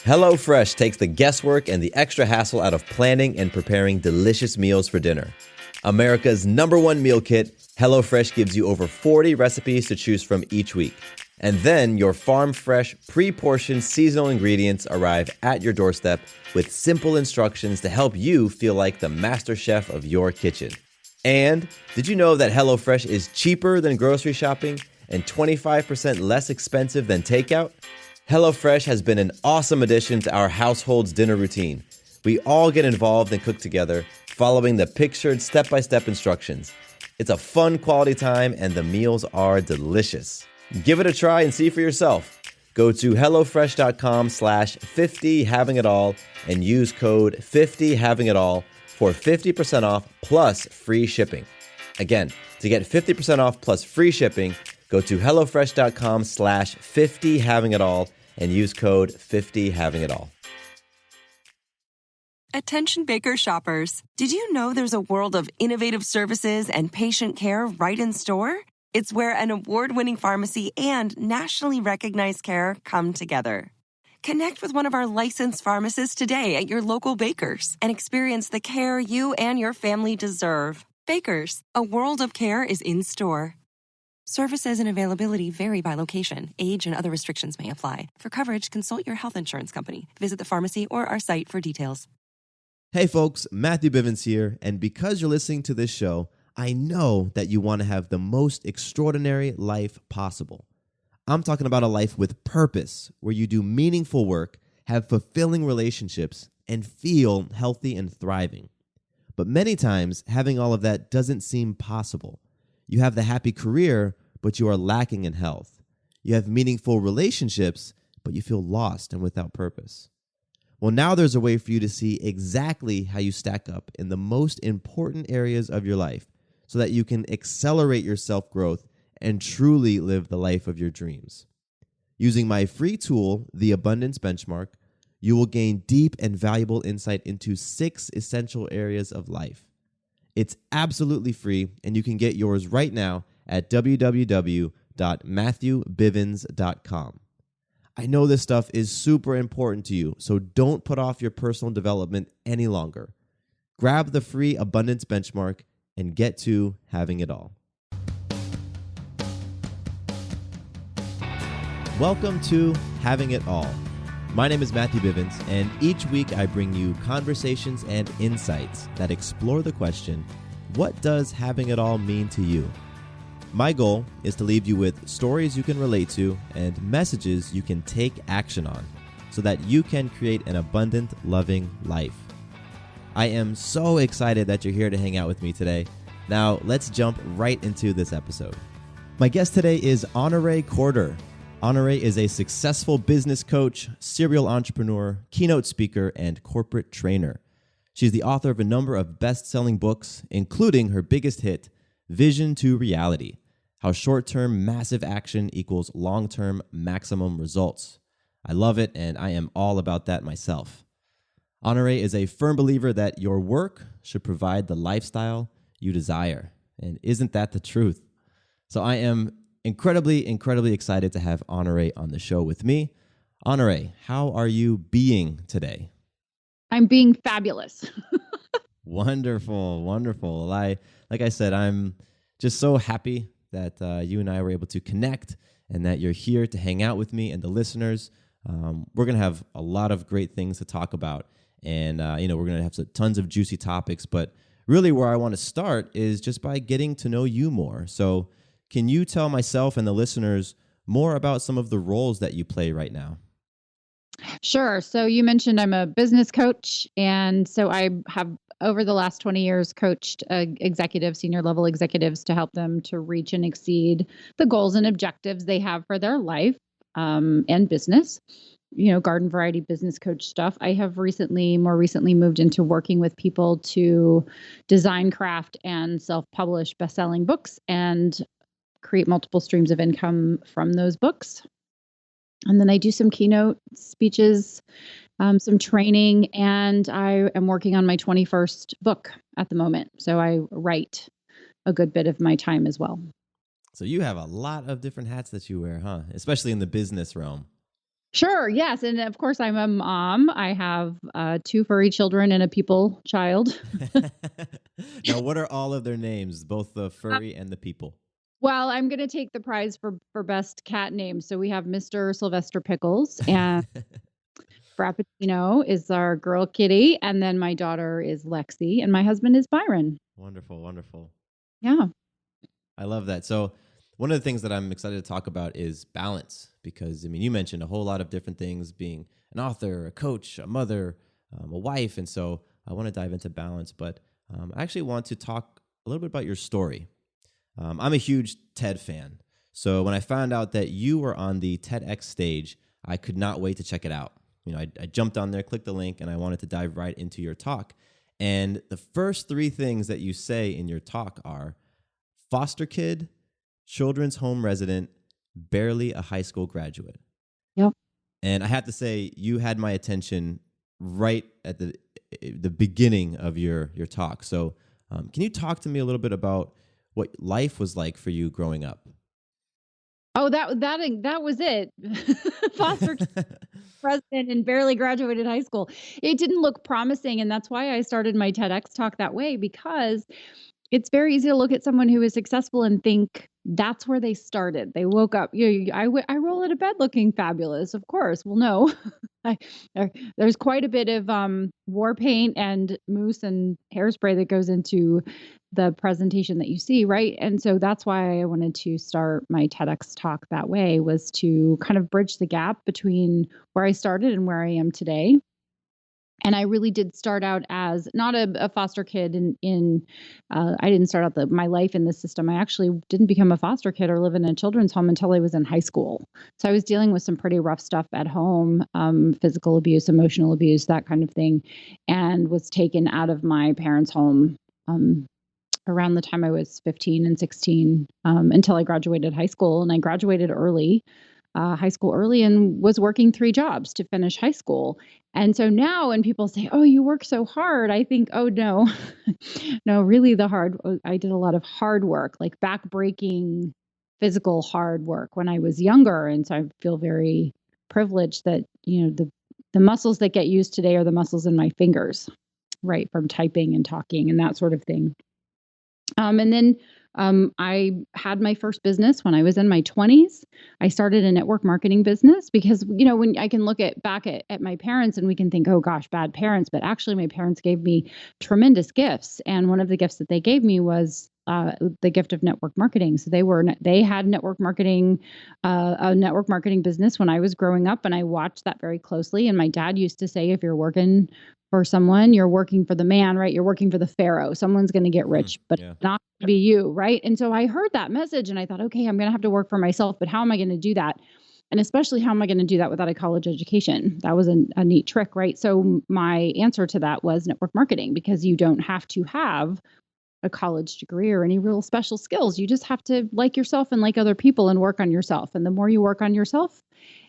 HelloFresh takes the guesswork and the extra hassle out of planning and preparing delicious meals for dinner. America's #1 meal kit, HelloFresh gives you over 40 recipes to choose from each week. And then your farm-fresh, pre-portioned seasonal ingredients arrive at your doorstep with simple instructions to help you feel like the master chef of your kitchen. And did you know that HelloFresh is cheaper than grocery shopping and 25% less expensive than takeout? HelloFresh has been an awesome addition to our household's dinner routine. We all get involved and cook together, following the pictured step-by-step instructions. It's a fun quality time and the meals are delicious. Give it a try and see for yourself. Go to HelloFresh.com/50havingitall and use code 50havingitall for 50% off plus free shipping. Again, to get 50% off plus free shipping, go to HelloFresh.com/50havingitall and use code 50havingitall. Attention Baker shoppers. Did you know there's a world of innovative services and patient care right in store? It's where an award-winning pharmacy and nationally recognized care come together. Connect with one of our licensed pharmacists today at your local Baker's and experience the care you and your family deserve. Baker's, a world of care is in store. Services and availability vary by location. Age and other restrictions may apply. For coverage, consult your health insurance company. Visit the pharmacy or our site for details. Hey folks, Matthew Bivens here, and because you're listening to this show, I know that you want to have the most extraordinary life possible. I'm talking about a life with purpose, where you do meaningful work, have fulfilling relationships, and feel healthy and thriving. But many times, having all of that doesn't seem possible. You have the happy career, but you are lacking in health. You have meaningful relationships, but you feel lost and without purpose. Well, now there's a way for you to see exactly how you stack up in the most important areas of your life so that you can accelerate your self-growth and truly live the life of your dreams. Using my free tool, the Abundance Benchmark, you will gain deep and valuable insight into 6 essential areas of life. It's absolutely free, and you can get yours right now at www.matthewbivens.com. I know this stuff is super important to you, so don't put off your personal development any longer. Grab the free Abundance Benchmark and get to having it all. Welcome to Having It All. My name is Matthew Bivens, and each week I bring you conversations and insights that explore the question, what does having it all mean to you? My goal is to leave you with stories you can relate to and messages you can take action on so that you can create an abundant, loving life. I am so excited that you're here to hang out with me today. Now, let's jump right into this episode. My guest today is Honoree Corder. Honoree is a successful business coach, serial entrepreneur, keynote speaker, and corporate trainer. She's the author of a number of best-selling books, including her biggest hit, Vision to Reality: How Short-Term Massive Action Equals Long-Term Maximum Results. I love it, and I am all about that myself. Honoree is a firm believer that your work should provide the lifestyle you desire. And isn't that the truth? So I am incredibly excited to have Honoree on the show with me. Honoree, how are you being today? I'm being fabulous. Wonderful. Like I said, I'm just so happy that you and I were able to connect and that you're here to hang out with me and the listeners. We're going to have a lot of great things to talk about. And, we're going to have tons of juicy topics. But really where I want to start is just by getting to know you more. So can you tell myself and the listeners more about some of the roles that you play right now? Sure. So you mentioned I'm a business coach. And so I have, over the last 20 years, coached executives, senior level executives, to help them to reach and exceed the goals and objectives they have for their life and business. Garden variety business coach stuff. I have more recently moved into working with people to design, craft, and self-publish best-selling books and create multiple streams of income from those books. And then I do some keynote speeches, some training, and I am working on my 21st book at the moment. So I write a good bit of my time as well. So you have a lot of different hats that you wear, huh? Especially in the business realm. Sure. Yes. And of course, I'm a mom. I have two furry children and a people child. Now, what are all of their names, both the furry and the people? Well, I'm going to take the prize for best cat name. So we have Mr. Sylvester Pickles, and Frappuccino is our girl kitty, and then my daughter is Lexi, and my husband is Byron. Wonderful, wonderful. Yeah. I love that. So, one of the things that I'm excited to talk about is balance, because I mean, you mentioned a whole lot of different things: being an author, a coach, a mother, a wife, and so I want to dive into balance. But I actually want to talk a little bit about your story. I'm a huge TED fan, so when I found out that you were on the TEDx stage, I could not wait to check it out. I jumped on there, clicked the link, and I wanted to dive right into your talk. And the first three things that you say in your talk are foster kid, children's home resident, barely a high school graduate. Yep. And I have to say, you had my attention right at the beginning of your talk. So, can you talk to me a little bit about what life was like for you growing up? Oh, that was it. Foster president and barely graduated high school. It didn't look promising, and that's why I started my TEDx talk that way, because it's very easy to look at someone who is successful and think that's where they started. They woke up. I roll out of bed looking fabulous, of course. Well, no, I, there's quite a bit of war paint and mousse and hairspray that goes into the presentation that you see, right? And so that's why I wanted to start my TEDx talk that way, was to kind of bridge the gap between where I started and where I am today. And I really did start out as not a foster kid I didn't start out my life in the system. I actually didn't become a foster kid or live in a children's home until I was in high school. So I was dealing with some pretty rough stuff at home, physical abuse, emotional abuse, that kind of thing, and was taken out of my parents' home around the time I was 15 and 16, until I graduated high school. And I graduated high school early, and was working three jobs to finish high school. And so now when people say, "Oh, you work so hard," I think, "Oh, no, no, really I did a lot of hard work, like back-breaking physical hard work when I was younger." And so I feel very privileged that, the muscles that get used today are the muscles in my fingers, right, from typing and talking and that sort of thing. And then I had my first business when I was in my 20s. I started a network marketing business because, when I can look back at my parents and we can think, oh gosh, bad parents. But actually, my parents gave me tremendous gifts. And one of the gifts that they gave me was the gift of network marketing. So they had a network marketing business when I was growing up, and I watched that very closely. And my dad used to say, if you're working for someone, you're working for the man, right? You're working for the pharaoh. Someone's going to get rich, but Yeah. not to be you, right? And so I heard that message and I thought, okay, I'm going to have to work for myself, but how am I going to do that? And especially, how am I going to do that without a college education? That was a neat trick, right? So my answer to that was network marketing, because you don't have to have a college degree or any real special skills. You just have to like yourself and like other people and work on yourself. And the more you work on yourself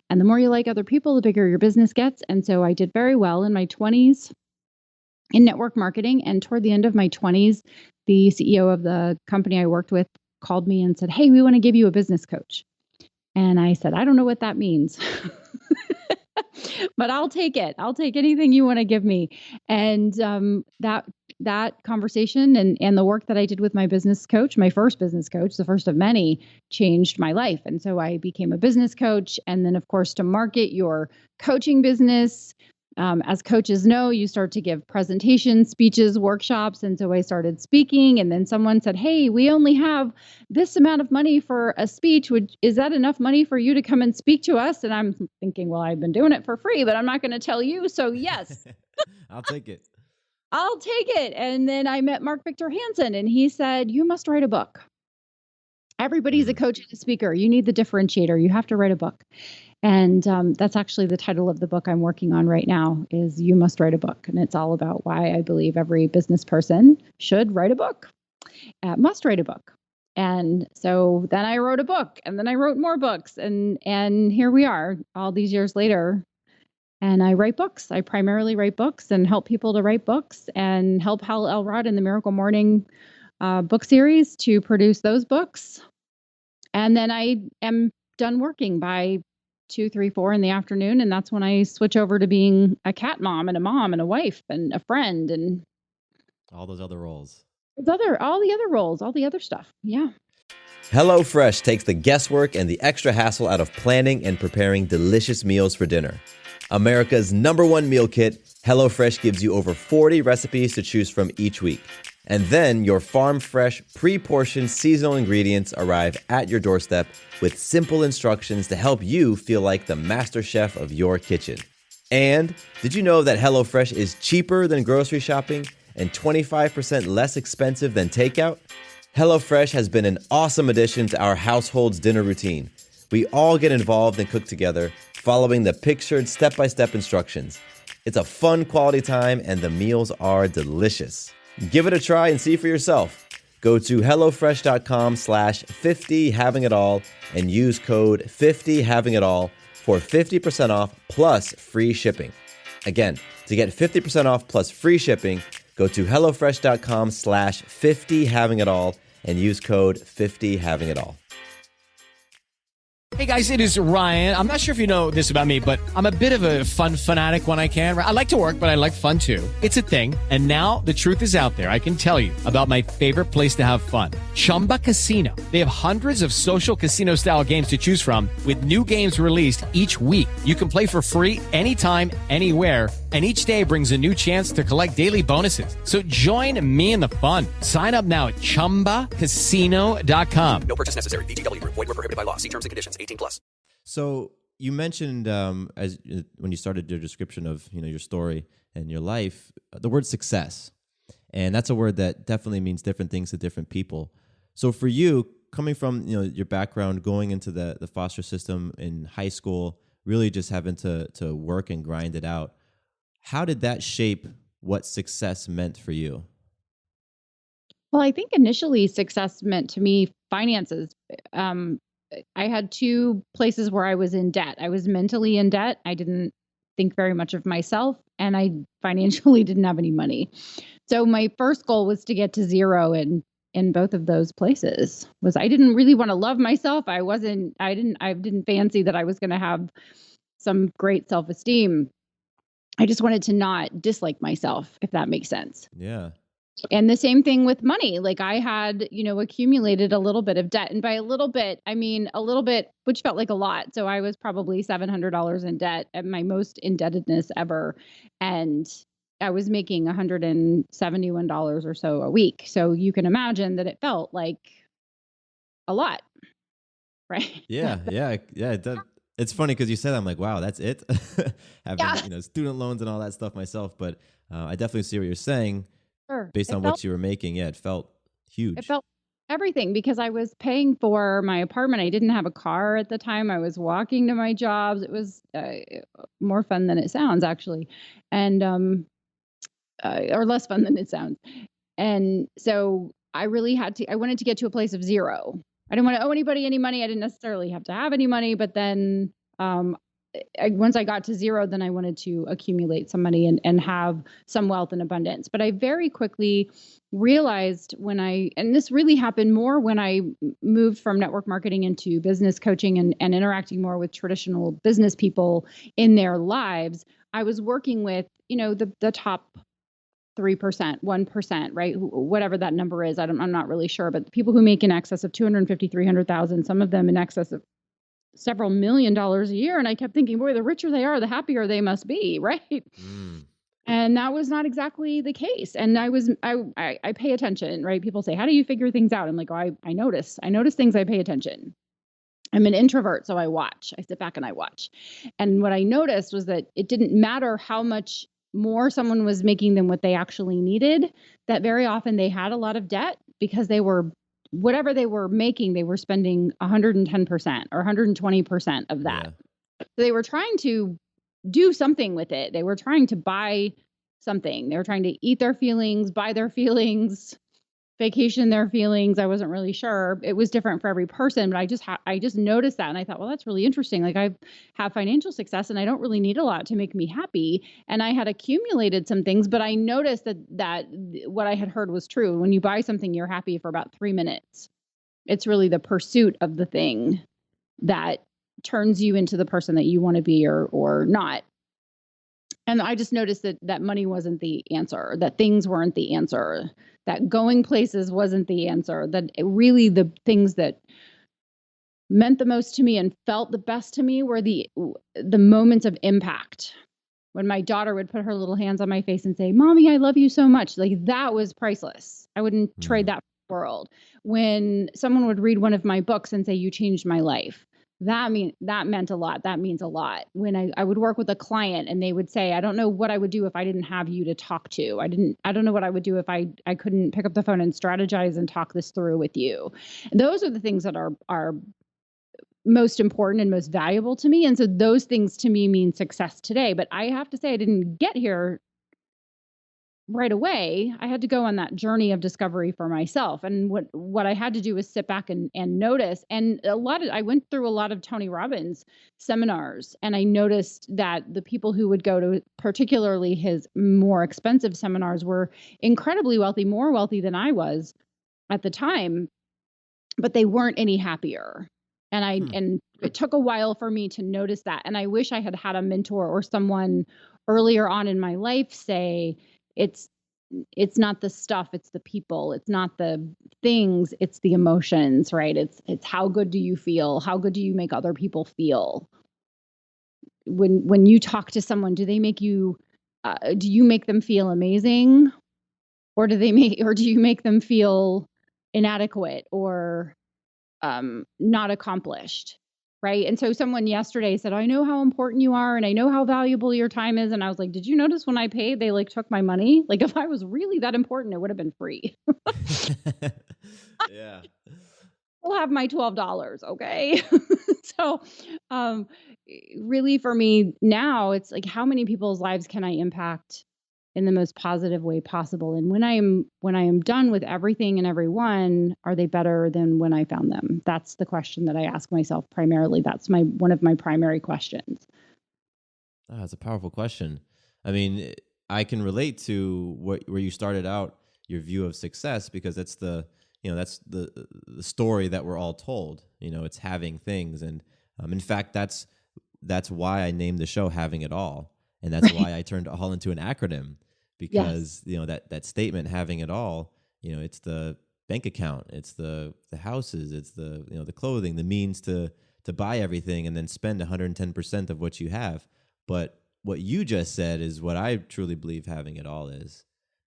and the more you like other people, the bigger your business gets. And so I did very well in my 20s in network marketing. And toward the end of my 20s, the CEO of the company I worked with called me and said, "Hey, we want to give you a business coach." And I said, "I don't know what that means." But I'll take it. I'll take anything you want to give me. And that conversation and the work that I did with my business coach, my first business coach, the first of many, changed my life. And so I became a business coach. And then, of course, to market your coaching business, as coaches know, you start to give presentations, speeches, workshops. And so I started speaking. And then someone said, "Hey, we only have this amount of money for a speech. Is that enough money for you to come and speak to us?" And I'm thinking, well, I've been doing it for free, but I'm not going to tell you. So yes, I'll take it. I'll take it. And then I met Mark Victor Hansen, and he said, "You must write a book. Everybody's a coach and a speaker. You need the differentiator. You have to write a book." And that's actually the title of the book I'm working on right now, is "You Must Write a Book." And it's all about why I believe every business person should write a book, must write a book. And so then I wrote a book, and then I wrote more books, and here we are all these years later. And I write books. I primarily write books and help people to write books, and help Hal Elrod in the Miracle Morning book series to produce those books. And then I am done working by 2, 3, 4 in the afternoon. And that's when I switch over to being a cat mom and a wife and a friend and All those other roles. all the other roles, all the other stuff. Yeah. HelloFresh takes the guesswork and the extra hassle out of planning and preparing delicious meals for dinner. America's #1 meal kit, HelloFresh gives you over 40 recipes to choose from each week. And then your farm-fresh, pre-portioned seasonal ingredients arrive at your doorstep with simple instructions to help you feel like the master chef of your kitchen. And did you know that HelloFresh is cheaper than grocery shopping and 25% less expensive than takeout? HelloFresh has been an awesome addition to our household's dinner routine. We all get involved and cook together, following the pictured step-by-step instructions. It's a fun quality time and the meals are delicious. Give it a try and see for yourself. Go to HelloFresh.com/50havingitall and use code 50havingitall for 50% off plus free shipping. Again, to get 50% off plus free shipping, go to HelloFresh.com/50havingitall and use code 50havingitall. Hey guys, it is Ryan. I'm not sure if you know this about me, but I'm a bit of a fun fanatic when I can. I like to work, but I like fun too. It's a thing. And now the truth is out there. I can tell you about my favorite place to have fun. Chumba Casino. They have hundreds of social casino style games to choose from with new games released each week. You can play for free anytime, anywhere. And each day brings a new chance to collect daily bonuses. So join me in the fun. Sign up now at ChumbaCasino.com. No purchase necessary. VGW Group. Void where prohibited by law. See terms and conditions. 18+. So you mentioned as when you started your description of your story and your life, the word success, and that's a word that definitely means different things to different people. So for you, coming from your background, going into the foster system in high school, really just having to work and grind it out, how did that shape what success meant for you? Well, I think initially success meant to me finances. I had 2 places where I was in debt. I was mentally in debt. I didn't think very much of myself, and I financially didn't have any money. So my first goal was to get to 0 in both of those places. I didn't really want to love myself. I didn't fancy that I was going to have some great self-esteem. I just wanted to not dislike myself, if that makes sense. Yeah. And the same thing with money. Like I had, accumulated a little bit of debt. And by a little bit, I mean a little bit, which felt like a lot. So I was probably $700 in debt at my most indebtedness ever. And I was making $171 or so a week. So you can imagine that it felt like a lot, right? Yeah. It does. It's funny because you said that, I'm like, wow, that's it. Having student loans and all that stuff myself, but I definitely see what you're saying. Sure. Based on what you were making, yeah, it felt huge. It felt everything because I was paying for my apartment. I didn't have a car at the time. I was walking to my jobs. It was more fun than it sounds, actually, and or less fun than it sounds. And so I really I wanted to get to a place of 0. I didn't want to owe anybody any money. I didn't necessarily have to have any money, but then once I got to 0, then I wanted to accumulate some money and have some wealth and abundance. But I very quickly realized and this really happened more when I moved from network marketing into business coaching and interacting more with traditional business people in their lives. I was working with, the top 3%, 1%, right? Whatever that number is. I'm not really sure, but the people who make in excess of 250, 300,000, some of them in excess of several $1 million a year. And I kept thinking, boy, the richer they are, the happier they must be, right? And that was not exactly the case. And I pay attention, right? People say, how do you figure things out? I'm like, I notice things, I pay attention. I'm an introvert, so I watch. I sit back and I watch. And what I noticed was that it didn't matter how much more someone was making than what they actually needed, that very often they had a lot of debt because whatever they were making, they were spending 110% or 120% of that. Yeah. So they were trying to do something with it. They were trying to buy something. They were trying to eat their feelings, buy their feelings, vacation their feelings. I wasn't really sure. It was different for every person, but I just noticed that. And I thought, well, that's really interesting. Like I have financial success and I don't really need a lot to make me happy. And I had accumulated some things, but I noticed that what I had heard was true. When you buy something, you're happy for about 3 minutes. It's really the pursuit of the thing that turns you into the person that you want to be or not. And I just noticed that money wasn't the answer, that things weren't the answer, that going places wasn't the answer, that really the things that meant the most to me and felt the best to me were the moments of impact. When my daughter would put her little hands on my face and say, "Mommy, I love you so much." Like, that was priceless. I wouldn't trade that for the world. When someone would read one of my books and say, "You changed my life." That meant a lot. That means a lot. When I would work with a client and they would say, "I don't know what I would do if I didn't have you to talk to. I don't know what I would do if I couldn't pick up the phone and strategize and talk this through with you." Those are the things that are most important and most valuable to me. And so those things to me mean success today. But I have to say, I didn't get here right away. I had to go on that journey of discovery for myself. And what I had to do was sit back and notice. And I went through a lot of Tony Robbins seminars, and I noticed that the people who would go to particularly his more expensive seminars were incredibly wealthy, more wealthy than I was at the time, but they weren't any happier. And it took a while for me to notice that. And I wish I had had a mentor or someone earlier on in my life say, it's not the stuff, it's the people. It's not the things, it's the emotions, right? It's how good do you feel? How good do you make other people feel? When you talk to someone, do you make them feel amazing? Or do you make them feel inadequate or not accomplished, right? And so someone yesterday said, "I know how important you are and I know how valuable your time is." And I was like, "Did you notice when I paid, they like took my money? Like, if I was really that important, it would have been free." Yeah. I'll have my $12, okay? So, really for me now, it's like, how many people's lives can I impact in the most positive way possible? And when I am done with everything and everyone, are they better than when I found them? That's the question that I ask myself primarily. That's one of my primary questions. Oh, that's a powerful question. I mean, I can relate to where you started out your view of success, because that's that's the story that we're all told. It's having things, and in fact, that's why I named the show "Having It All," and that's why I turned all into an acronym, because that statement, having it all. It's the bank account, it's the houses, it's the clothing, the means to buy everything, and then spend 110% of what you have. But what you just said is what I truly believe having it all is.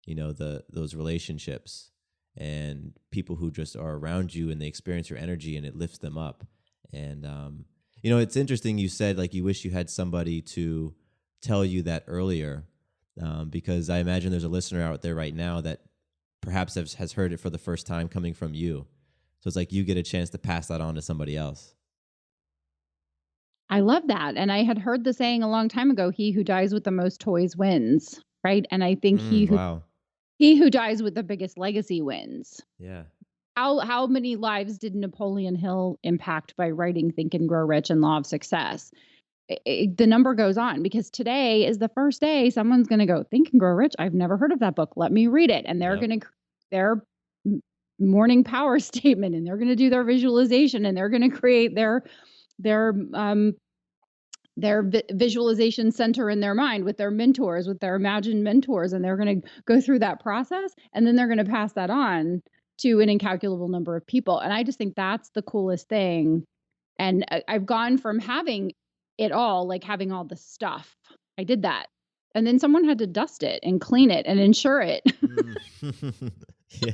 Those relationships and people who just are around you and they experience your energy and it lifts them up. And it's interesting you said like you wish you had somebody to tell you that earlier, because I imagine there's a listener out there right now that perhaps has heard it for the first time coming from you. So it's like you get a chance to pass that on to somebody else. I love that. And I had heard the saying a long time ago, "He who dies with the most toys wins," right? And I think Wow. he who dies with the biggest legacy wins. Yeah. How many lives did Napoleon Hill impact by writing Think and Grow Rich and Law of Success? The number goes on, because today is the first day someone's going to go, "Think and Grow Rich. I've never heard of that book. Let me read it." And they're going to their morning power statement, and they're going to do their visualization, and they're going to create their visualization center in their mind with their mentors, with their imagined mentors, and they're going to go through that process, and then they're going to pass that on to an incalculable number of people. And I just think that's the coolest thing. And I've gone from having it all, like having all the stuff. I did that. And then someone had to dust it and clean it and insure it. Yeah.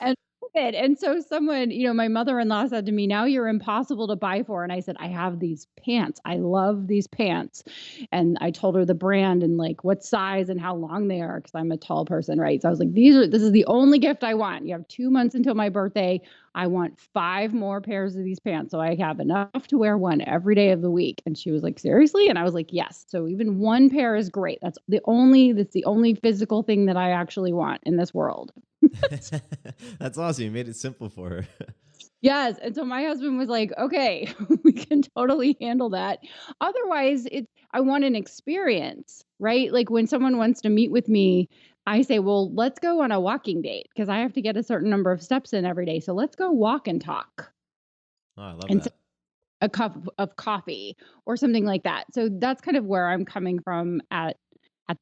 And And so someone, my mother-in-law said to me, "Now you're impossible to buy for." And I said, "I have these pants. I love these pants." And I told her the brand and like what size and how long they are, because I'm a tall person, right? So I was like, this is the only gift I want. You have 2 months until my birthday. I want 5 more pairs of these pants, so I have enough to wear one every day of the week. And she was like, "Seriously?" And I was like, "Yes." So even one pair is great. That's the only physical thing that I actually want in this world. That's awesome. You made it simple for her. Yes. And so my husband was like, "Okay, we can totally handle that." Otherwise, I want an experience, right? Like when someone wants to meet with me, I say, "Well, let's go on a walking date," because I have to get a certain number of steps in every day. So let's go walk and talk. Oh, I love And that. a cup of coffee or something like that. So that's kind of where I'm coming from at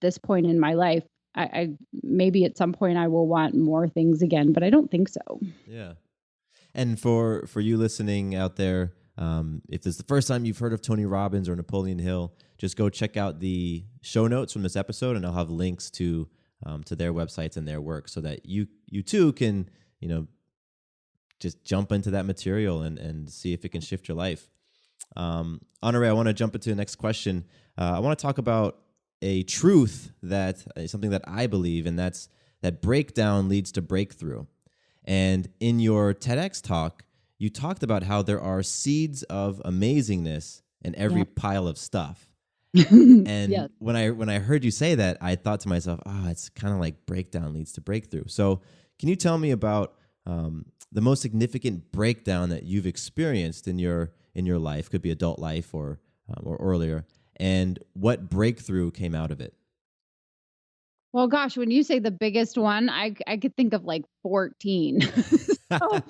this point in my life. I maybe at some point I will want more things again, but I don't think so. Yeah. And for you listening out there, if this is the first time you've heard of Tony Robbins or Napoleon Hill, just go check out the show notes from this episode, and I'll have links to their websites and their work, so that you too can, just jump into that material and see if it can shift your life. Honoree, I want to jump into the next question. I want to talk about a truth that is something that I believe, and that's that breakdown leads to breakthrough. And in your TEDx talk, you talked about how there are seeds of amazingness in every pile of stuff. And when I heard you say that, I thought to myself, it's kind of like breakdown leads to breakthrough. So can you tell me about the most significant breakdown that you've experienced in your life? Could be adult life or earlier, and what breakthrough came out of it? Well, gosh, when you say the biggest one, I could think of like 14. So I'll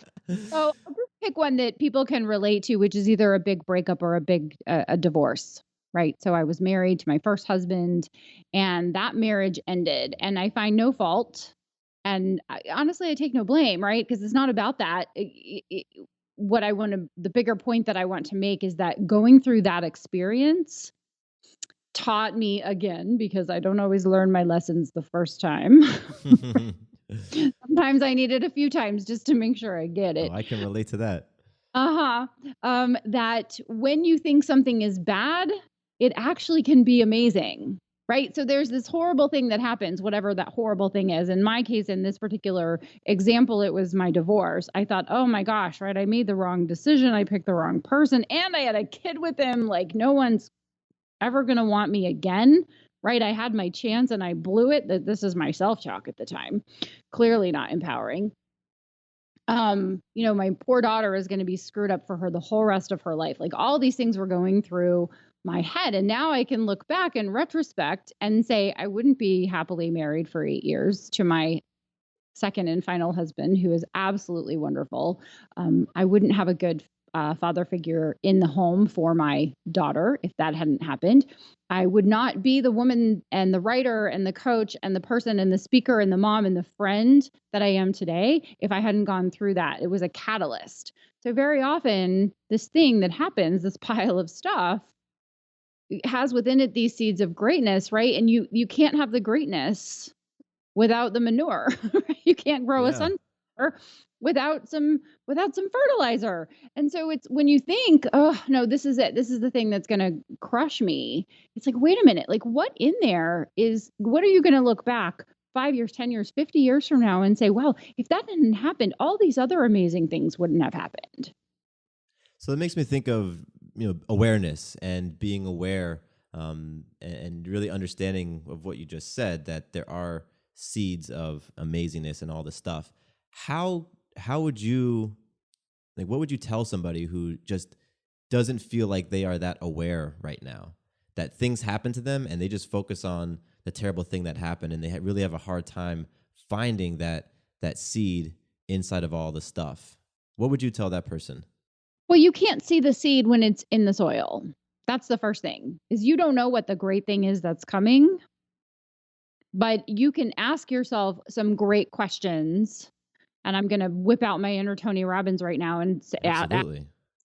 just pick one that people can relate to, which is either a big breakup or a big a divorce, right? So I was married to my first husband, and that marriage ended, and I find no fault, and honestly, I take no blame, right? Because it's not about that. The bigger point that I want to make is that going through that experience taught me again, because I don't always learn my lessons the first time. Sometimes I need it a few times just to make sure I get it. I can relate to that. That when you think something is bad, it actually can be amazing, right? So there's this horrible thing that happens, whatever that horrible thing is. In my case, in this particular example, it was my divorce. I thought, oh my gosh, right? I made the wrong decision. I picked the wrong person, and I had a kid with him. Like, no one's ever going to want me again, right? I had my chance and I blew it. This is my self-talk at the time. Clearly not empowering. My poor daughter is going to be screwed up for her the whole rest of her life. Like, all these things were going through my head. And now I can look back in retrospect and say, I wouldn't be happily married for 8 years to my second and final husband, who is absolutely wonderful. I wouldn't have a good father figure in the home for my daughter if that hadn't happened. I would not be the woman and the writer and the coach and the person and the speaker and the mom and the friend that I am today if I hadn't gone through that. It was a catalyst. So very often this thing that happens, this pile of stuff, has within it these seeds of greatness, right? And you can't have the greatness without the manure. You can't grow a sunflower without some fertilizer. And so it's when you think, oh no, this is it. This is the thing that's going to crush me. It's like, wait a minute, like what in there is, what are you going to look back 5 years, 10 years, 50 years from now and say, well, if that hadn't happened, all these other amazing things wouldn't have happened. So it makes me think of, awareness and being aware, and really understanding of what you just said, that there are seeds of amazingness and all this stuff. How would you, what would you tell somebody who just doesn't feel like they are that aware right now, that things happen to them and they just focus on the terrible thing that happened, and they really have a hard time finding that seed inside of all the stuff? What would you tell that person? Well, you can't see the seed when it's in the soil. That's the first thing, is you don't know what the great thing is that's coming, but you can ask yourself some great questions. And I'm going to whip out my inner Tony Robbins right now and ask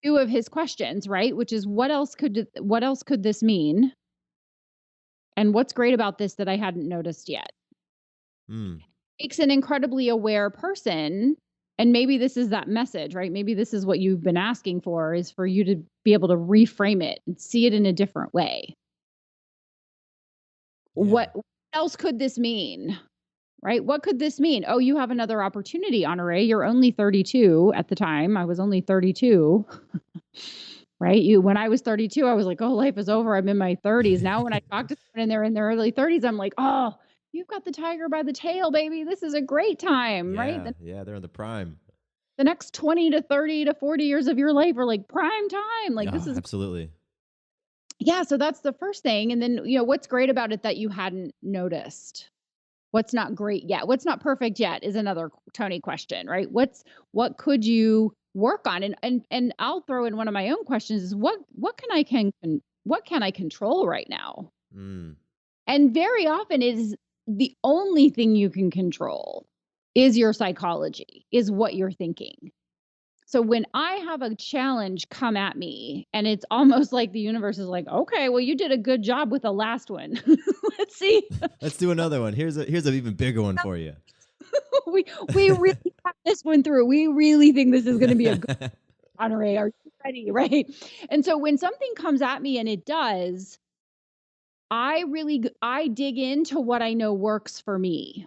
2 of his questions, right? Which is, what else could this mean? And what's great about this that I hadn't noticed yet? Makes an incredibly aware person. And maybe this is that message, right? Maybe this is what you've been asking for, is for you to be able to reframe it and see it in a different way. Yeah. What else could this mean? Right? What could this mean? Oh, you have another opportunity, Honoree. You're only 32 at the time. I was only 32. Right? When I was 32, I was like, oh, life is over. I'm in my 30s. Now when I talk to someone and they're in their early 30s, I'm like, oh, you've got the tiger by the tail, baby. This is a great time, right? Yeah, they're in the prime. The next 20 to 30 to 40 years of your life are like prime time. Like, this is absolutely. Yeah, so that's the first thing. And then, what's great about it that you hadn't noticed? What's not great yet? What's not perfect yet is another Tony question, right? What could you work on? And I'll throw in one of my own questions is what can I control right now? Mm. And very often is the only thing you can control is your psychology, is what you're thinking. So when I have a challenge come at me and it's almost like the universe is like, okay, well, you did a good job with the last one. Let's see. Let's do another one. Here's an even bigger one for you. we really have this one through. We really think this is going to be a good Honoree. Are you ready? Right. And so when something comes at me and it does, I dig into what I know works for me.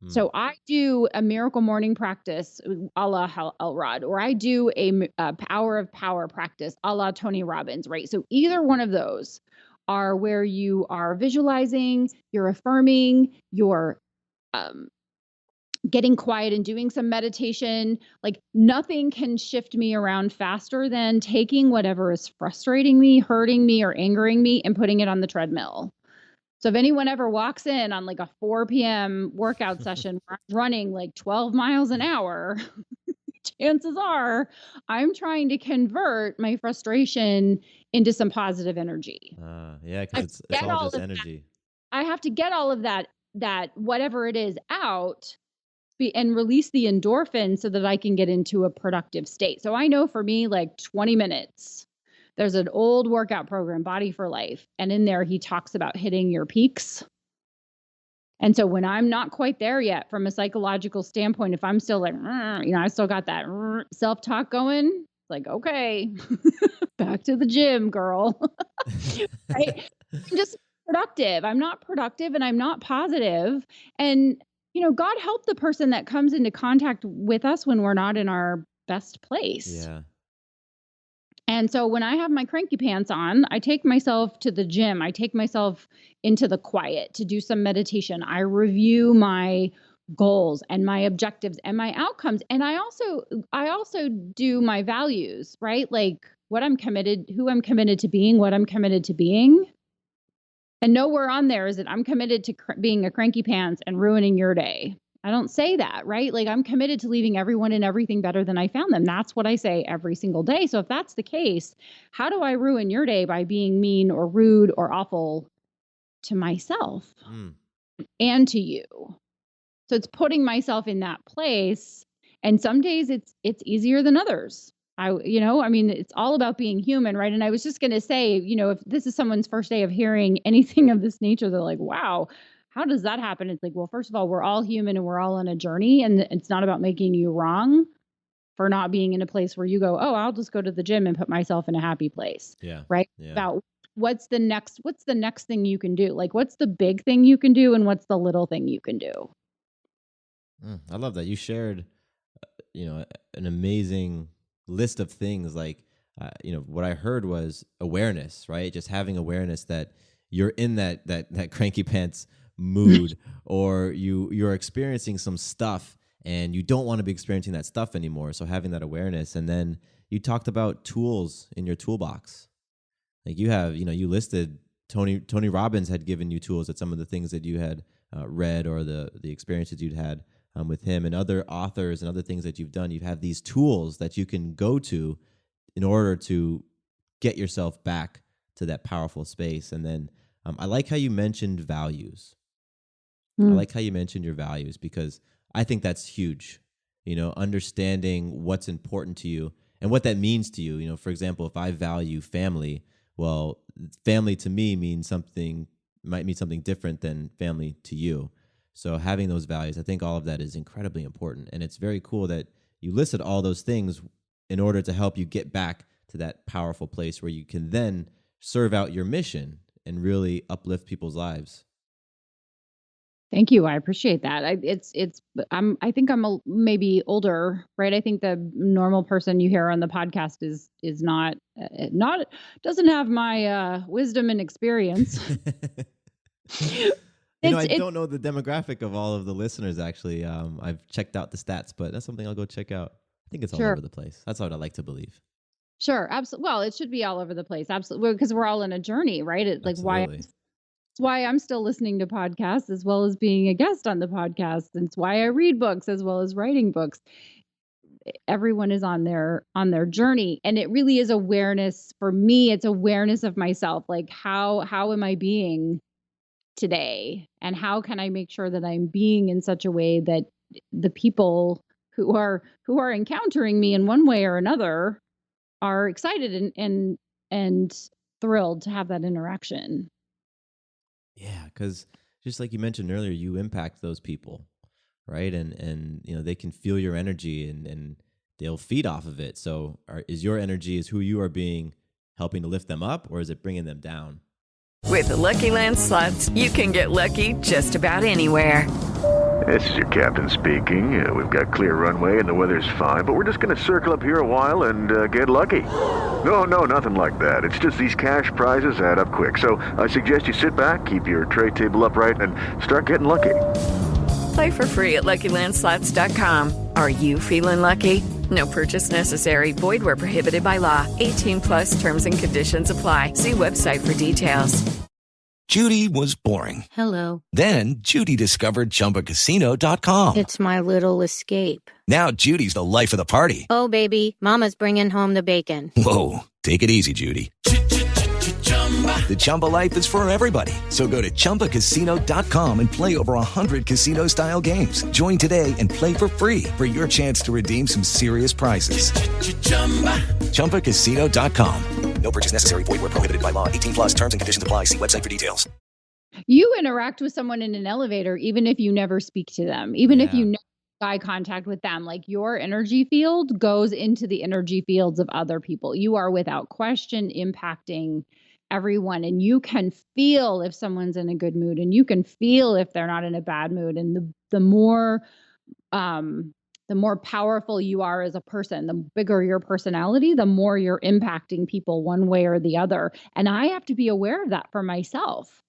So I do a miracle morning practice a la Hal Elrod, or I do a power of power practice a la Tony Robbins, right? So either one of those are where you are visualizing, you're affirming, you're getting quiet and doing some meditation. Like nothing can shift me around faster than taking whatever is frustrating me, hurting me, or angering me and putting it on the treadmill. So if anyone ever walks in on like a 4 p.m. workout session where I'm running like 12 miles an hour, chances are I'm trying to convert my frustration into some positive energy. Yeah, because it's all just energy. I have to get all of that whatever it is out and release the endorphin so that I can get into a productive state. So I know for me, like 20 minutes. There's an old workout program, Body for Life. And in there, he talks about hitting your peaks. And so when I'm not quite there yet from a psychological standpoint, if I'm still like, I still got that self-talk going, it's like, okay, back to the gym, girl. Right? I'm just productive. I'm not productive and I'm not positive. And, God help the person that comes into contact with us when we're not in our best place. Yeah. And so when I have my cranky pants on, I take myself to the gym. I take myself into the quiet to do some meditation. I review my goals and my objectives and my outcomes. And I also do my values, right? Like who I'm committed to being, what I'm committed to being. And nowhere on there is that I'm committed to being a cranky pants and ruining your day. I don't say that, right? Like I'm committed to leaving everyone and everything better than I found them. That's what I say every single day. So if that's the case, how do I ruin your day by being mean or rude or awful to myself and to you? So it's putting myself in that place. And some days it's easier than others. It's all about being human, right? And I was just going to say, if this is someone's first day of hearing anything of this nature, they're like, wow, how does that happen? It's like, well, first of all, we're all human and we're all on a journey, and it's not about making you wrong for not being in a place where you go, oh, I'll just go to the gym and put myself in a happy place. Yeah. Right. Yeah. About what's the next thing you can do? Like, what's the big thing you can do? And what's the little thing you can do? I love that you shared, an amazing list of things. Like, what I heard was awareness, right? Just having awareness that you're in that cranky pants mood, or you're experiencing some stuff and you don't want to be experiencing that stuff anymore. So having that awareness. And then you talked about tools in your toolbox. Like you have, you listed Tony Robbins had given you tools at some of the things that you had read, or the experiences you'd had with him, and other authors and other things that you've done. You have these tools that you can go to in order to get yourself back to that powerful space. And then I like how you mentioned values. I like how you mentioned your values, because I think that's huge, understanding what's important to you and what that means to you. For example, if I value family, well, family to me might mean something different than family to you. So having those values, I think all of that is incredibly important. And it's very cool that you listed all those things in order to help you get back to that powerful place where you can then serve out your mission and really uplift people's lives. Thank you. I appreciate that. I think I'm maybe older, right? I think the normal person you hear on the podcast is not doesn't have my wisdom and experience. I don't know the demographic of all of the listeners, actually. I've checked out the stats, but that's something I'll go check out. I think it's all over the place. That's what I like to believe. Sure. Absolutely. Well, it should be all over the place. Absolutely. Because we're all in a journey, right? Like, why It's why I'm still listening to podcasts as well as being a guest on the podcast. And it's why I read books as well as writing books. Everyone is on their journey, and it really is awareness. For me, it's awareness of myself. Like how am I being today, and how can I make sure that I'm being in such a way that the people who are encountering me in one way or another are excited and thrilled to have that interaction. Yeah, because just like you mentioned earlier, you impact those people, right? And they can feel your energy and they'll feed off of it. So is your energy, is who you are being, helping to lift them up, or is it bringing them down? With the Lucky Land Slots, you can get lucky just about anywhere. This is your captain speaking. We've got clear runway and the weather's fine, but we're just going to circle up here a while and get lucky. No, nothing like that. It's just these cash prizes add up quick. So I suggest you sit back, keep your tray table upright, and start getting lucky. Play for free at LuckyLandSlots.com. Are you feeling lucky? No purchase necessary. Void where prohibited by law. 18+ terms and conditions apply. See website for details. Judy was boring. Hello. Then Judy discovered ChumbaCasino.com. It's my little escape. Now Judy's the life of the party. Oh, baby, mama's bringing home the bacon. Whoa, take it easy, Judy. The Chumba life is for everybody. So go to ChumbaCasino.com and play over 100 casino-style games. Join today and play for free for your chance to redeem some serious prizes. ChumbaCasino.com. No purchase necessary. Void where prohibited by law. 18+ terms and conditions apply. See website for details. You interact with someone in an elevator, even if you never speak to them, even if you never eye contact with them, like your energy field goes into the energy fields of other people. You are without question impacting everyone, and you can feel if someone's in a good mood, and you can feel if they're not in a bad mood. And the more powerful you are as a person, the bigger your personality, the more you're impacting people one way or the other. And I have to be aware of that for myself.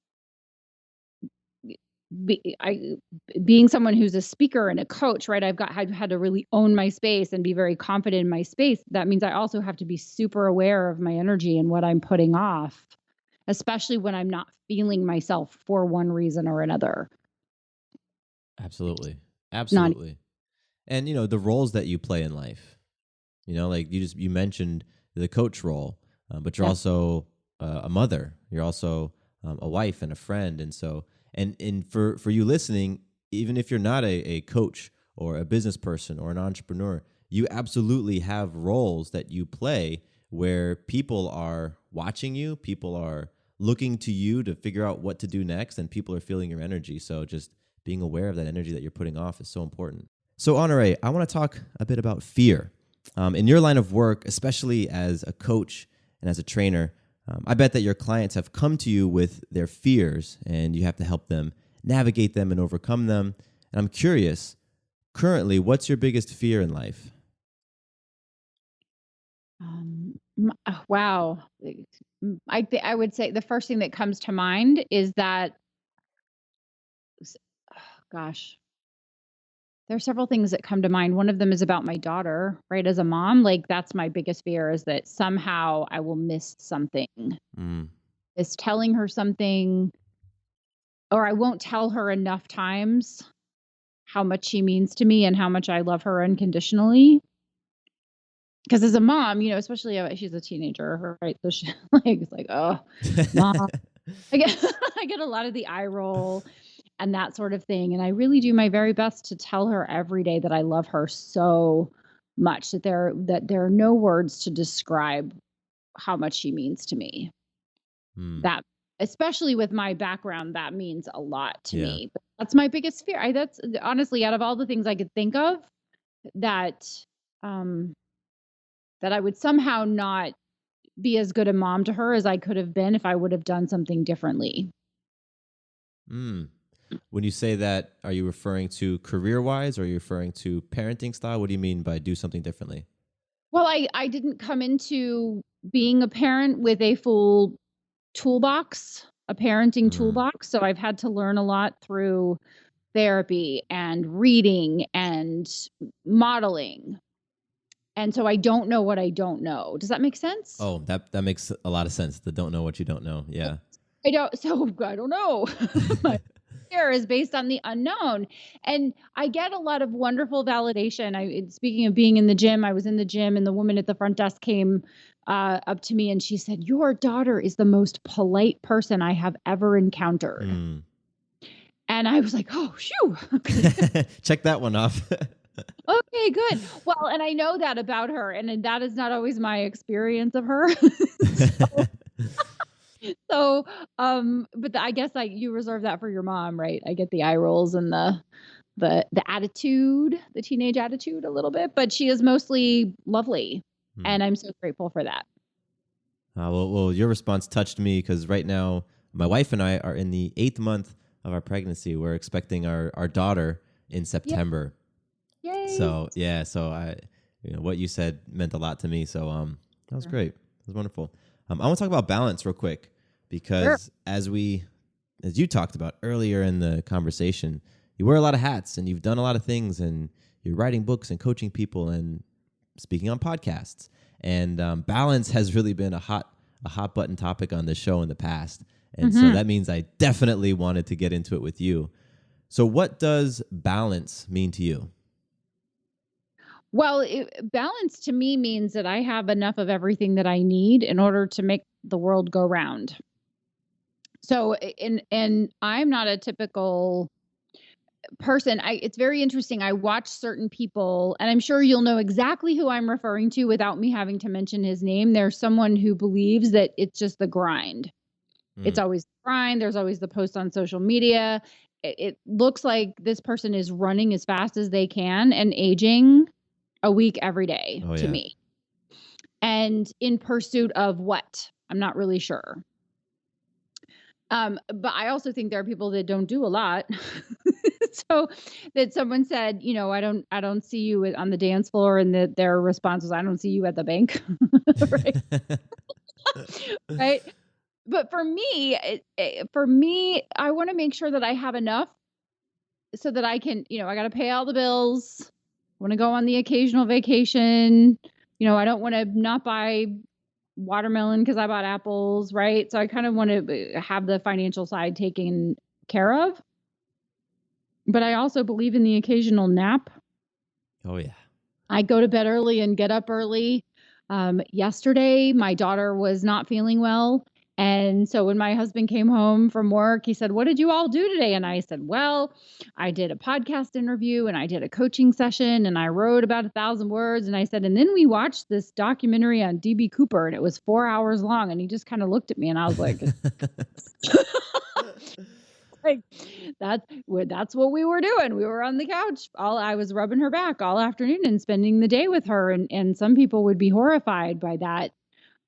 Being someone who's a speaker and a coach, right? I've had to really own my space and be very confident in my space. That means I also have to be super aware of my energy and what I'm putting off, especially when I'm not feeling myself for one reason or another. Absolutely. And the roles that you play in life, like you mentioned the coach role, but you're also a mother. You're also a wife and a friend. And so, and for you listening, even if you're not a coach or a business person or an entrepreneur, you absolutely have roles that you play where people are watching you, people are looking to you to figure out what to do next, and people are feeling your energy. So just being aware of that energy that you're putting off is so important. So Honoree, I want to talk a bit about fear. In your line of work, especially as a coach and as a trainer, I bet that your clients have come to you with their fears, and you have to help them navigate them and overcome them. And I'm curious, currently, what's your biggest fear in life? Wow. I would say the first thing that comes to mind is that, there are several things that come to mind. One of them is about my daughter, right? As a mom, like that's my biggest fear, is that somehow I will miss something. Is telling her something, or I won't tell her enough times how much she means to me and how much I love her unconditionally. Because as a mom, especially she's a teenager, right? So she it's like, oh, mom. I get a lot of the eye roll and that sort of thing. And I really do my very best to tell her every day that I love her so much, that there are no words to describe how much she means to me. That, especially with my background, that means a lot to me. But that's my biggest fear. That's honestly, out of all the things I could think of, that I would somehow not be as good a mom to her as I could have been if I would have done something differently. When you say that, are you referring to career-wise, or are you referring to parenting style? What do you mean by do something differently? Well, I didn't come into being a parent with a full toolbox, a parenting toolbox. So I've had to learn a lot through therapy and reading and modeling. And so I don't know what I don't know. Does that make sense? Oh, that makes a lot of sense. The don't know what you don't know. Yeah. I don't know. My fear is based on the unknown. And I get a lot of wonderful validation. Speaking of being in the gym, I was in the gym and the woman at the front desk came up to me and she said, "Your daughter is the most polite person I have ever encountered." Mm. And I was like, "Oh, phew." Check that one off. Okay, good. Well, and I know that about her, and that is not always my experience of her. So, but I guess you reserve that for your mom, right? I get the eye rolls and the attitude, the teenage attitude a little bit, but she is mostly lovely, and I'm so grateful for that. Well, your response touched me because right now my wife and I are in the 8th month of our pregnancy. We're expecting our daughter in September. Yay! So what you said meant a lot to me. So that was great. It was wonderful. I want to talk about balance real quick because as you talked about earlier in the conversation, you wear a lot of hats and you've done a lot of things and you're writing books and coaching people and speaking on podcasts. And balance has really been a hot button topic on this show in the past. And so that means I definitely wanted to get into it with you. So what does balance mean to you? Well, balance to me means that I have enough of everything that I need in order to make the world go round. So, and I'm not a typical person. It's very interesting. I watch certain people, and I'm sure you'll know exactly who I'm referring to without me having to mention his name. There's someone who believes that it's just the grind. It's always the grind. There's always the post on social media. It looks like this person is running as fast as they can and aging a week every day to me. And in pursuit of what? I'm not really sure. But I also think there are people that don't do a lot. So that someone said, I don't see you on the dance floor, and their response was, I don't see you at the bank. Right. Right. But for me, I want to make sure that I have enough so that I can, I got to pay all the bills. I want to go on the occasional vacation. I don't want to not buy watermelon because I bought apples, right? So I kind of want to have the financial side taken care of. But I also believe in the occasional nap. Oh, yeah. I go to bed early and get up early. Yesterday, my daughter was not feeling well. And so when my husband came home from work, he said, "What did you all do today?" And I said, "Well, I did a podcast interview and I did a coaching session and I wrote about 1,000 words." And I said, "And then we watched this documentary on DB Cooper and it was 4 hours long." And he just kind of looked at me and I was like, like that's what we were doing. We were on the couch. I was rubbing her back all afternoon and spending the day with her. And some people would be horrified by that.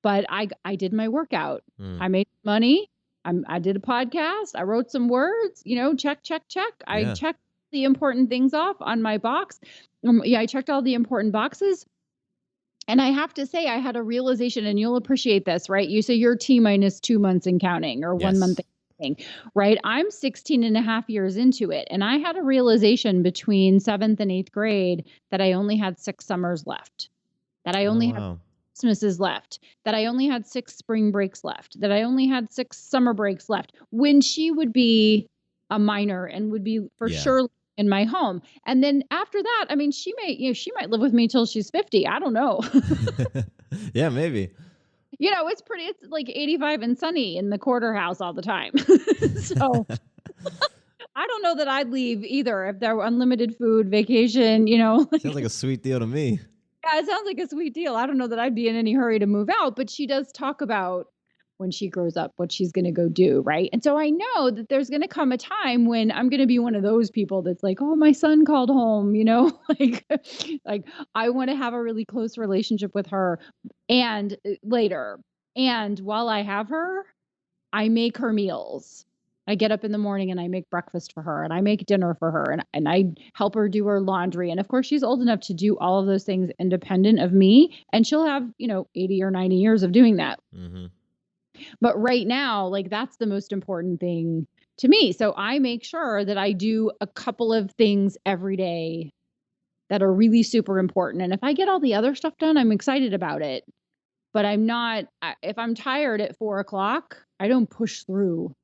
But I did my workout. I made money. I did a podcast. I wrote some words, check. I checked the important things off on my box. I checked all the important boxes. And I have to say, I had a realization, and you'll appreciate this, right? You say you're T-minus 2 months and counting, or 1 month and counting, right? I'm 16 and a half years into it. And I had a realization between 7th and 8th grade that I only had 6 summers left, that I only had Christmases left, that I only had 6 spring breaks left, that I only had 6 summer breaks left, when she would be a minor and would be for sure in my home. And then after that, I mean, she might live with me till she's 50. I don't know. Yeah, maybe. It's like 85 and sunny in the quarter house all the time. So I don't know that I'd leave either if there were unlimited food, vacation, Sounds like a sweet deal to me. Yeah, it sounds like a sweet deal. I don't know that I'd be in any hurry to move out, but she does talk about when she grows up what she's going to go do, right? And so I know that there's going to come a time when I'm going to be one of those people that's like, "Oh, my son called home," like I want to have a really close relationship with her and later. And while I have her, I make her meals. I get up in the morning and I make breakfast for her and I make dinner for her and I help her do her laundry. And of course, she's old enough to do all of those things independent of me. And she'll have, 80 or 90 years of doing that. Mm-hmm. But right now, that's the most important thing to me. So I make sure that I do a couple of things every day that are really super important. And if I get all the other stuff done, I'm excited about it. But I'm not, if I'm tired at 4 o'clock, push through.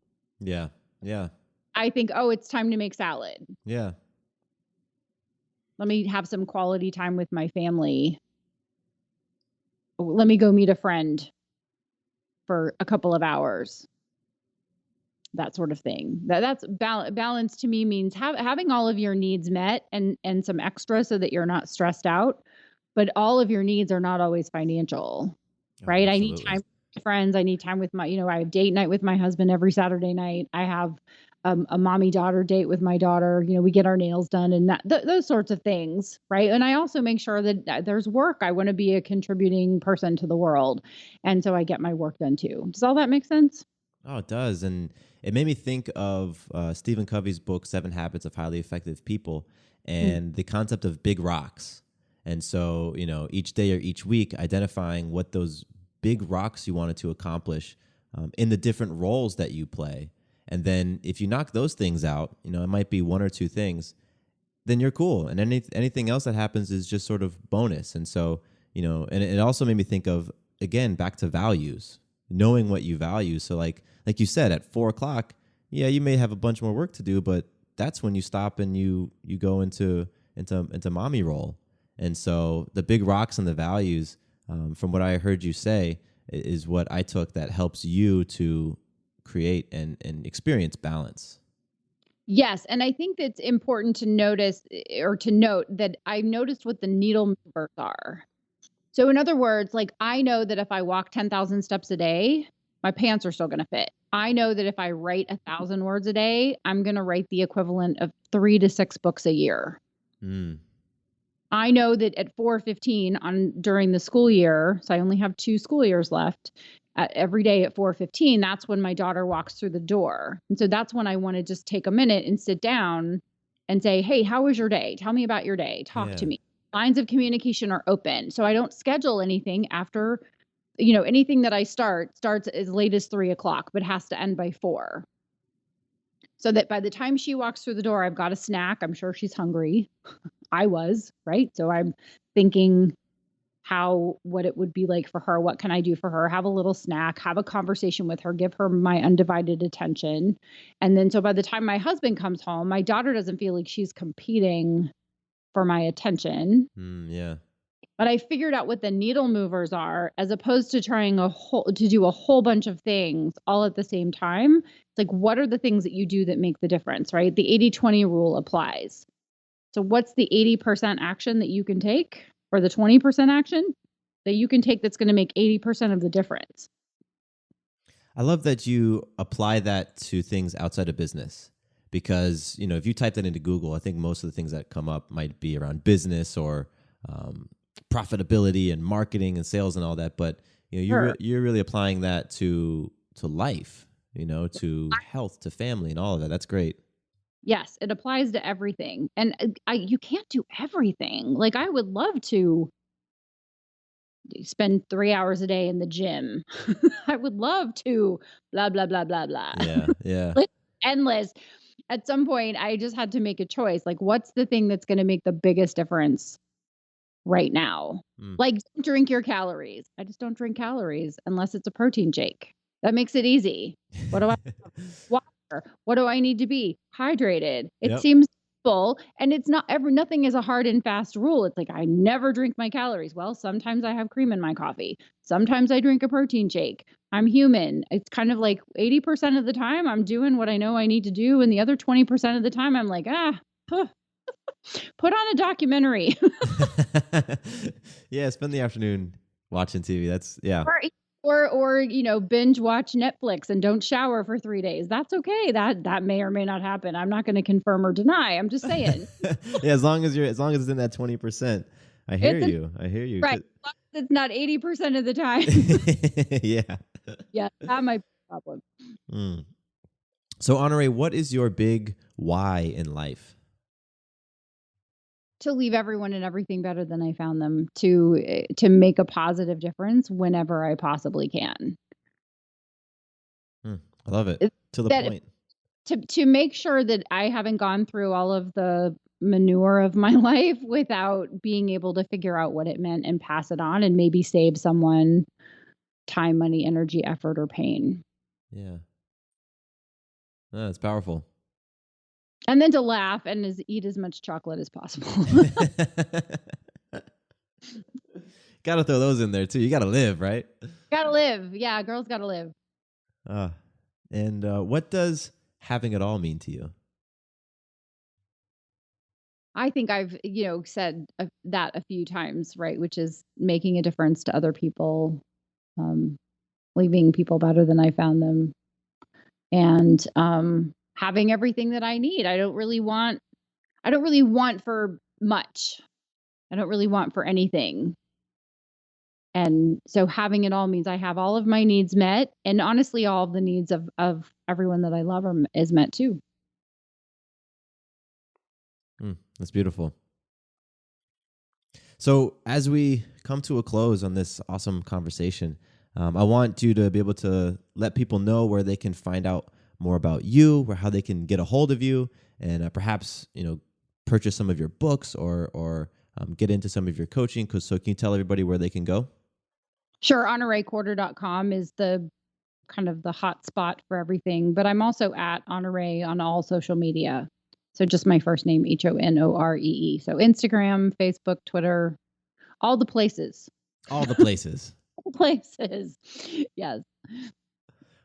Yeah. Yeah. I think, oh, it's time to make salad. Yeah. Let me have some quality time with my family. Let me go meet a friend for a couple of hours. That sort of thing. That's balance to me means having all of your needs met and some extra so that you're not stressed out. But all of your needs are not always financial, right? I need time with my friends. I need time with my, I have date night with my husband every Saturday night. I have a mommy daughter date with my daughter. We get our nails done and those sorts of things, right? And I also make sure that there's work. I want to be a contributing person to the world. And so I get my work done too. Does all that make sense? Oh, it does. And it made me think of Stephen Covey's book, 7 Habits of Highly Effective People, and the concept of big rocks. And so, each day or each week, identifying what those big rocks you wanted to accomplish in the different roles that you play. And then if you knock those things out, it might be 1 or 2 things, then you're cool. And anything else that happens is just sort of bonus. And so, and it also made me think of, again, back to values, knowing what you value. So like you said, at 4:00, yeah, you may have a bunch more work to do, but that's when you stop and you go into mommy role. And so the big rocks and the values, from what I heard you say, is what I took that helps you to create and experience balance. Yes. And I think that's important to note that I've noticed what the needle movers are. So in other words, like I know that if I walk 10,000 steps a day, my pants are still going to fit. I know that if I write 1,000 words a day, I'm going to write the equivalent of 3 to 6 books a year. I know that at 4:15 during the school year, so I only have 2 school years left, every day at 4:15, that's when my daughter walks through the door. And so that's when I want to just take a minute and sit down and say, hey, how was your day? Tell me about your day. Talk to me. Lines of communication are open. So I don't schedule anything after, anything that I starts as late as 3:00, but has to end by 4. So that by the time she walks through the door, I've got a snack. I'm sure she's hungry. I was, right? So I'm thinking what it would be like for her. What can I do for her? Have a little snack, have a conversation with her, give her my undivided attention. And then so by the time my husband comes home, my daughter doesn't feel like she's competing for my attention. Yeah. But I figured out what the needle movers are, as opposed to trying to do a whole bunch of things all at the same time. It's like, what are the things that you do that make the difference, right? The 80-20 rule applies. So what's the 80% action that you can take, or the 20% action that you can take that's going to make 80% of the difference? I love that you apply that to things outside of business. Because, if you type that into Google, I think most of the things that come up might be around business or profitability and marketing and sales and all that. But you're really applying that to life, to health, to family and all of that. That's great. Yes, it applies to everything. And you can't do everything. Like I would love to spend 3 hours a day in the gym. I would love to blah, blah, blah, blah, blah. Yeah. Yeah. Like endless. At some point, I just had to make a choice. Like, what's the thing that's going to make the biggest difference right now? Like, don't drink your calories. I just don't drink calories unless it's a protein shake. That makes it easy. What do I water? What do I need to be? Hydrated. It seems simple, and it's not nothing is a hard and fast rule. It's like I never drink my calories. Well, sometimes I have cream in my coffee. Sometimes I drink a protein shake. I'm human. It's kind of like 80% of the time I'm doing what I know I need to do. And the other 20% of the time I'm like, put on a documentary. Yeah. Spend the afternoon watching TV. That's Or binge watch Netflix and don't shower for 3 days. That's okay. That may or may not happen. I'm not going to confirm or deny. I'm just saying. Yeah. As long as it's in that 20%. I hear you. Right. It's not 80% of the time. Yeah. Yeah, that might be a problem. So, Honoree, what is your big why in life? To leave everyone and everything better than I found them, to make a positive difference whenever I possibly can. I love it. To the point. To make sure that I haven't gone through all of the manure of my life without being able to figure out what it meant and pass it on and maybe save someone time, money, energy, effort, or pain. Yeah. Oh, that's powerful. And then to laugh and eat as much chocolate as possible. Got to throw those in there too. You got to live, right? Gotta live. Yeah, girls gotta live. And what does having it all mean to you? I think I've, said that a few times, right? Which is making a difference to other people, leaving people better than I found them, and having everything that I need. I don't really want for much. I don't really want for anything. And so having it all means I have all of my needs met, and honestly, all of the needs of everyone that I love is met too. That's beautiful. So as we come to a close on this awesome conversation, I want you to be able to let people know where they can find out more about you, or how they can get a hold of you, and perhaps purchase some of your books or get into some of your coaching. So can you tell everybody where they can go? Sure. HonoreeQuarter.com is the kind of the hot spot for everything, but I'm also at Honoree on all social media. So just my first name, Honoree. So Instagram, Facebook, Twitter, all the places. All the places. All the places. Yes.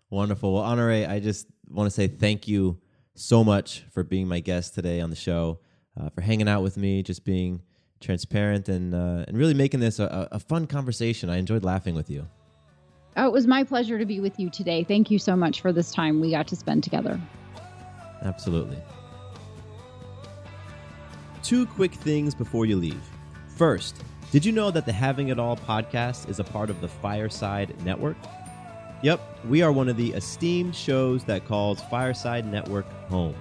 Wonderful. Well, Honoree, I just want to say thank you so much for being my guest today on the show, for hanging out with me, just being transparent and really making this a fun conversation. I enjoyed laughing with you. Oh, it was my pleasure to be with you today. Thank you so much for this time we got to spend together. Absolutely. 2 quick things before you leave. First, did you know that the Having It All podcast is a part of the Fireside Network? Yep, we are one of the esteemed shows that calls Fireside Network home.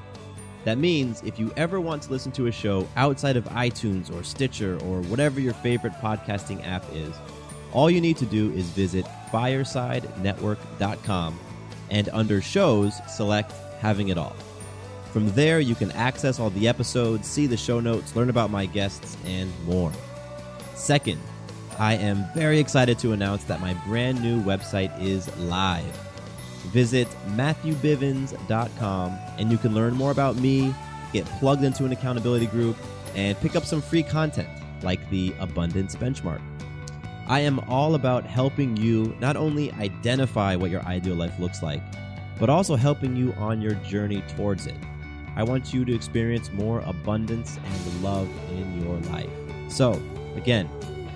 That means if you ever want to listen to a show outside of iTunes or Stitcher or whatever your favorite podcasting app is, all you need to do is visit firesidenetwork.com and under shows, select Having It All. From there, you can access all the episodes, see the show notes, learn about my guests, and more. Second, I am very excited to announce that my brand new website is live. Visit MatthewBivens.com and you can learn more about me, get plugged into an accountability group, and pick up some free content like the Abundance Benchmark. I am all about helping you not only identify what your ideal life looks like, but also helping you on your journey towards it. I want you to experience more abundance and love in your life. So, again,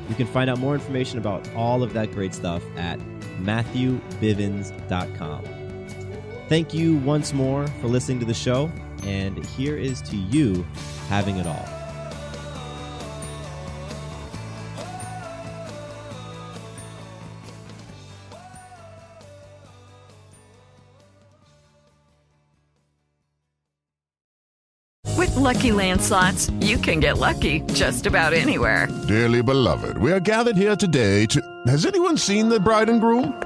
you can find out more information about all of that great stuff at MatthewBivens.com. Thank you once more for listening to the show, and here is to you having it all. With Lucky Land Slots, you can get lucky just about anywhere. Dearly beloved, we are gathered here today to... Has anyone seen the bride and groom?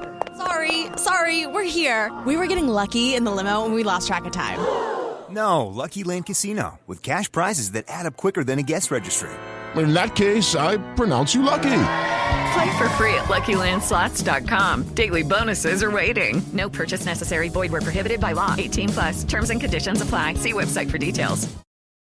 Sorry, we're here. We were getting lucky in the limo and we lost track of time. No, Lucky Land Casino, with cash prizes that add up quicker than a guest registry. In that case, I pronounce you lucky. Play for free at LuckyLandSlots.com. Daily bonuses are waiting. No purchase necessary. Void where prohibited by law. 18+. Terms and conditions apply. See website for details.